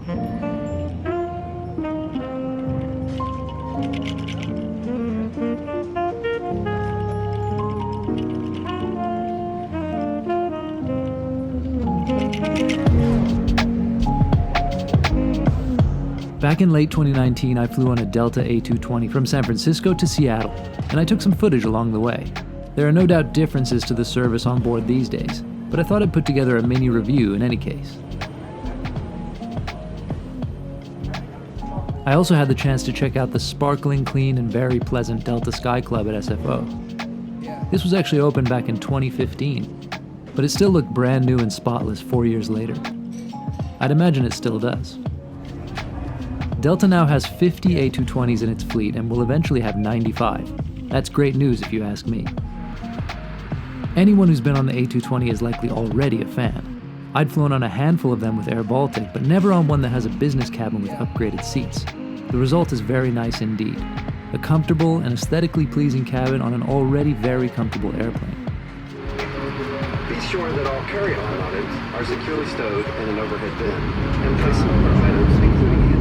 Back in late 2019, I flew on a Delta A220 from San Francisco to Seattle, and I took some footage along the way. There are no doubt differences to the service on board these days, but I thought I'd put together a mini review in any case. I also had the chance to check out the sparkling clean and very pleasant Delta Sky Club at SFO. This was actually opened back in 2015, but it still looked brand new and spotless 4 years later. I'd imagine it still does. Delta now has 50 A220s in its fleet and will eventually have 95. That's great news if you ask me. Anyone who's been on the A220 is likely already a fan. I'd flown on a handful of them with Air Baltic, but never on one that has a business cabin with upgraded seats. The result is very nice indeed. A comfortable and aesthetically pleasing cabin on an already very comfortable airplane. Be sure that all carry-on items are securely stowed in an overhead bin, and place some of our items, including you.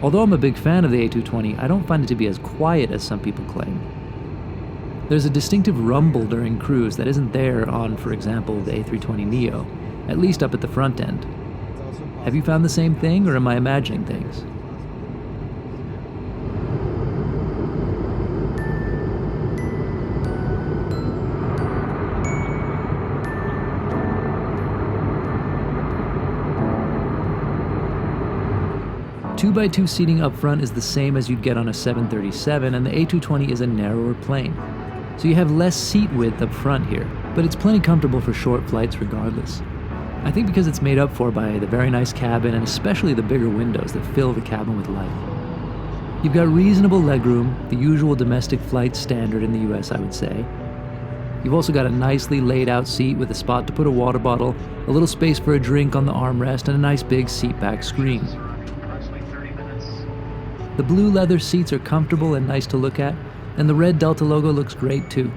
Although I'm a big fan of the A220, I don't find it to be as quiet as some people claim. There's a distinctive rumble during cruise that isn't there on, for example, the A320neo, at least up at the front end. Have you found the same thing, or am I imagining things? Two-by-two seating up front is the same as you'd get on a 737, and the A220 is a narrower plane. So you have less seat width up front here, but it's plenty comfortable for short flights regardless. I think because it's made up for by the very nice cabin and especially the bigger windows that fill the cabin with light. You've got reasonable legroom, the usual domestic flight standard in the US, I would say. You've also got a nicely laid out seat with a spot to put a water bottle, a little space for a drink on the armrest, and a nice big seat back screen. The blue leather seats are comfortable and nice to look at, and the red Delta logo looks great too.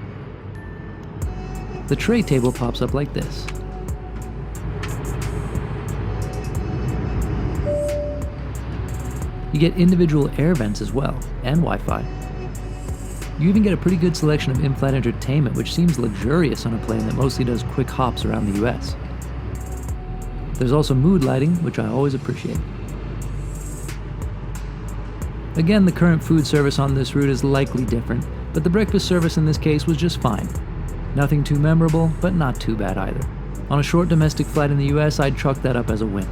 The tray table pops up like this. You get individual air vents as well, and Wi-Fi. You even get a pretty good selection of in-flight entertainment, which seems luxurious on a plane that mostly does quick hops around the US. There's also mood lighting, which I always appreciate. Again, the current food service on this route is likely different, but the breakfast service in this case was just fine. Nothing too memorable, but not too bad either. On a short domestic flight in the US, I'd chalk that up as a win.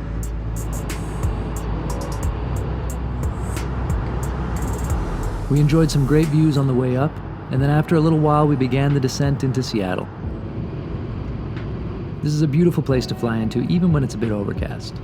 We enjoyed some great views on the way up, and then after a little while we began the descent into Seattle. This is a beautiful place to fly into, even when it's a bit overcast.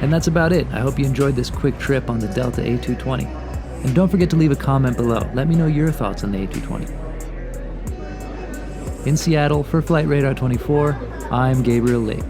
And that's about it. I hope you enjoyed this quick trip on the Delta A220. And don't forget to leave a comment below. Let me know your thoughts on the A220. In Seattle, for Flight Radar 24, I'm Gabriel Lee.